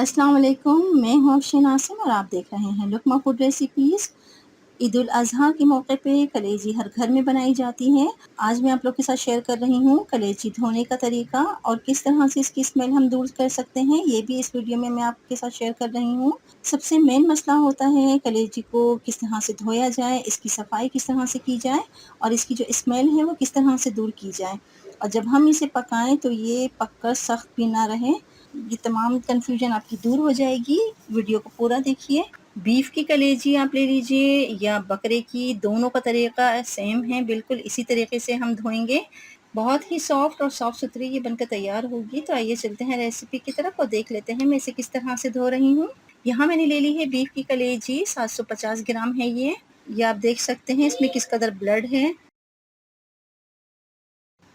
अस्सलाम वालेकुम, मैं हूँ अफशीन आसिम और आप देख रहे हैं लुकमा फूड रेसिपीज़। ईद उल अज़हा के मौके पे कलेजी हर घर में बनाई जाती है। आज मैं आप लोग के साथ शेयर कर रही हूँ कलेजी धोने का तरीका और किस तरह से इसकी स्मेल हम दूर कर सकते हैं, ये भी इस वीडियो में मैं आपके साथ शेयर कर रही हूँ। सबसे मेन मसला होता है कलेजी को किस तरह से धोया जाए, इसकी सफाई किस तरह से की जाए और इसकी जो स्मेल है वो किस तरह से दूर की जाए। और जब हम इसे पकाएँ तो ये पककर सख्त भी ना रहे। ये तमाम कन्फ्यूजन आपकी दूर हो जाएगी। वीडियो को पूरा देखिए। बीफ की कलेजी आप ले लीजिए या बकरे की, दोनों का तरीका सेम है, बिल्कुल इसी तरीके से हम धोएंगे। बहुत ही सॉफ्ट और साफ़ सुथरी ये बनकर तैयार होगी। तो आइए चलते हैं रेसिपी की तरफ और देख लेते हैं मैं इसे किस तरह से धो रही हूँ। यहाँ मैंने ले ली है बीफ की कलेजी, 750 ग्राम है ये। आप देख सकते हैं इसमें किस कदर ब्लड है।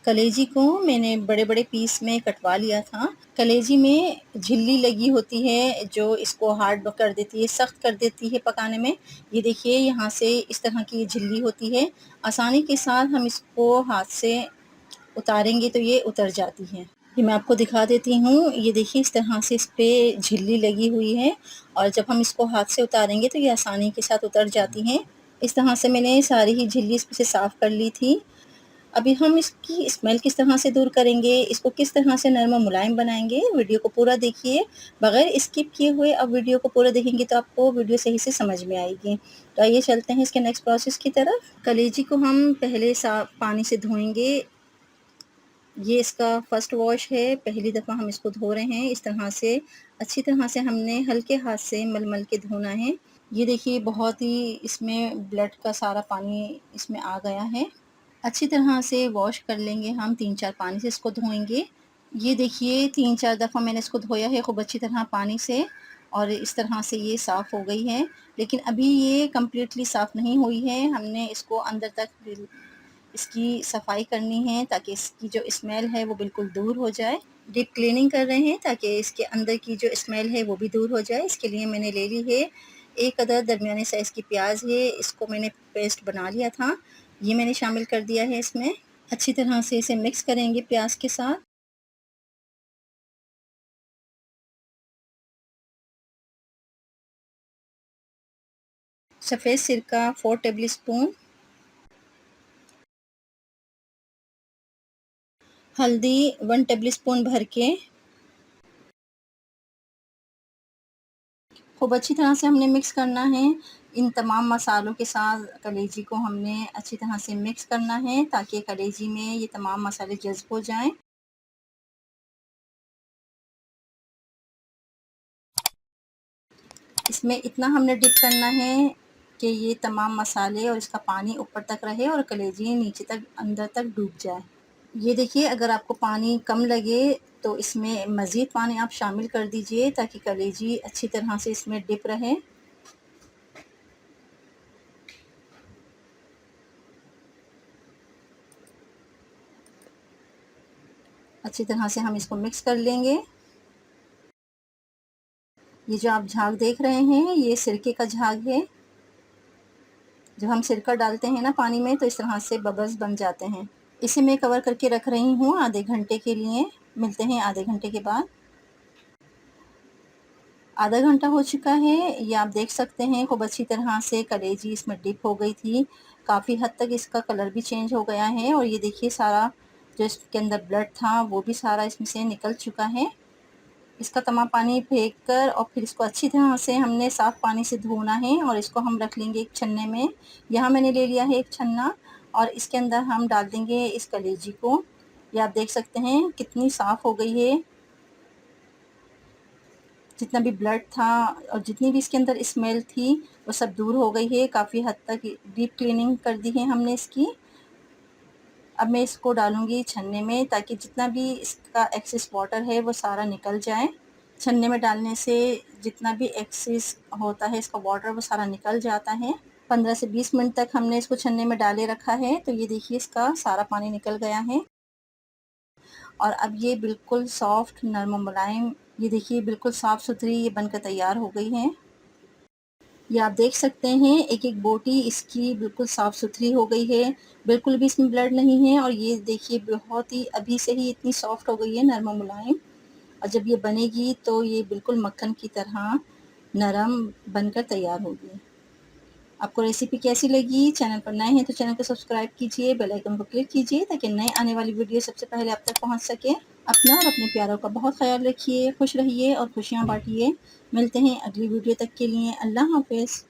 कलेजी को मैंने बड़े-बड़े पीस में कटवा लिया था। कलेजी में झिल्ली लगी होती है जो इसको हार्ड कर देती है, सख्त कर देती है पकाने में। ये देखिए यहाँ से इस तरह की झिल्ली होती है। आसानी के साथ हम इसको हाथ से उतारेंगे तो ये उतर जाती है। ये मैं आपको दिखा देती हूँ। ये देखिए इस तरह से इस पे झिल्ली लगी हुई है और जब हम इसको हाथ से उतारेंगे तो ये आसानी के साथ उतर जाती हैं। इस तरह से मैंने सारी ही झिल्ली इसमें से साफ़ कर ली थी। अभी हम इसकी स्मेल किस तरह से दूर करेंगे, इसको किस तरह से नरम और मुलायम बनाएँगे, वीडियो को पूरा देखिए। बगैर स्किप किए हुए आप वीडियो को पूरा देखेंगे तो आपको वीडियो सही से समझ में आएगी। तो आइए चलते हैं इसके नेक्स्ट प्रोसेस की तरफ। कलेजी को हम पहले साफ पानी से धोएँगे। ये इसका फर्स्ट वॉश है, पहली दफ़ा हम इसको धो रहे हैं। इस तरह से अच्छी तरह से हमने हल्के हाथ से मल-मल के धोना है। ये देखिए बहुत ही इसमें ब्लड का सारा पानी इसमें आ गया है। अच्छी तरह से वॉश कर लेंगे हम, 3-4 पानी से इसको धोएँगे। ये देखिए 3-4 दफ़ा मैंने इसको धोया है खूब अच्छी तरह पानी से और इस तरह से ये साफ़ हो गई है। लेकिन अभी ये कंप्लीटली साफ़ नहीं हुई है, हमने इसको अंदर तक इसकी सफाई करनी है ताकि इसकी जो स्मेल है वो बिल्कुल दूर हो जाए। डीप क्लीनिंग कर रहे हैं ताकि इसके अंदर की जो स्मेल है वो भी दूर हो जाए। इसके लिए मैंने ले ली है 1 अदद दरमियाने साइज़ की प्याज है, इसको मैंने पेस्ट बना लिया था। ये मैंने शामिल कर दिया है इसमें। अच्छी तरह से इसे मिक्स करेंगे प्याज के साथ। सफ़ेद सिरका 4 टेबल स्पून, हल्दी 1 टेबल स्पून भर के। खूब अच्छी तरह से हमने मिक्स करना है। इन तमाम मसालों के साथ कलेजी को हमने अच्छी तरह से मिक्स करना है ताकि कलेजी में ये तमाम मसाले जज़्ब हो जाएँ। इसमें इतना हमने डिप करना है कि ये तमाम मसाले और इसका पानी ऊपर तक रहे और कलेजी नीचे तक अंदर तक डूब जाए। ये देखिए अगर आपको पानी कम लगे तो इसमें मज़ीद पानी आप शामिल कर दीजिए ताकि कलेजी अच्छी तरह से इसमें डिप रहे। अच्छी तरह से हम इसको मिक्स कर लेंगे। ये जो आप झाग देख रहे हैं ये सिरके का झाग है। जब हम सिरका डालते हैं ना पानी में तो इस तरह से बबल्स बन जाते हैं। इसे मैं कवर करके रख रही हूँ आधे घंटे के लिए। मिलते हैं आधे घंटे के बाद। आधा घंटा हो चुका है। ये आप देख सकते हैं खूब अच्छी तरह से कलेजी इसमें डिप हो गई थी। काफ़ी हद तक इसका कलर भी चेंज हो गया है और ये देखिए सारा जो इसके अंदर ब्लड था वो भी सारा इसमें से निकल चुका है। इसका तमाम पानी फेंक कर और फिर इसको अच्छी तरह से हमने साफ़ पानी से धोना है और इसको हम रख लेंगे एक छन्ने में। यहाँ मैंने ले लिया है एक छन्ना और इसके अंदर हम डाल देंगे इस कलेजी को। ये आप देख सकते हैं कितनी साफ़ हो गई है। जितना भी ब्लड था और जितनी भी इसके अंदर स्मेल थी वो सब दूर हो गई है। काफ़ी हद तक डीप क्लीनिंग कर दी है हमने इसकी। अब मैं इसको डालूँगी छन्ने में ताकि जितना भी इसका एक्सेस वाटर है वो सारा निकल जाए। छन्ने में डालने से जितना भी एक्सेस होता है इसका वाटर वो सारा निकल जाता है। 15 से 20 मिनट तक हमने इसको छन्ने में डाले रखा है तो ये देखिए इसका सारा पानी निकल गया है और अब ये बिल्कुल सॉफ्ट नरम और मुलायम, ये देखिए बिल्कुल साफ़ सुथरी ये बनकर तैयार हो गई है। ये आप देख सकते हैं एक-एक बोटी इसकी बिल्कुल साफ़ सुथरी हो गई है, बिल्कुल भी इसमें ब्लड नहीं है और ये देखिए बहुत ही अभी से ही इतनी सॉफ्ट हो गई है, नरम और मुलायम। और जब ये बनेगी तो ये बिल्कुल मक्खन की तरह नरम बनकर तैयार होगी। आपको रेसिपी कैसी लगी? चैनल पर नए हैं तो चैनल को सब्सक्राइब कीजिए, बेल आइकन को क्लिक कीजिए ताकि नए आने वाली वीडियो सबसे पहले आप तक पहुंच सके। अपना और अपने प्यारों का बहुत ख्याल रखिए, खुश रहिए और खुशियाँ बाँटिए। मिलते हैं अगली वीडियो तक के लिए। अल्लाह हाफ़िज़।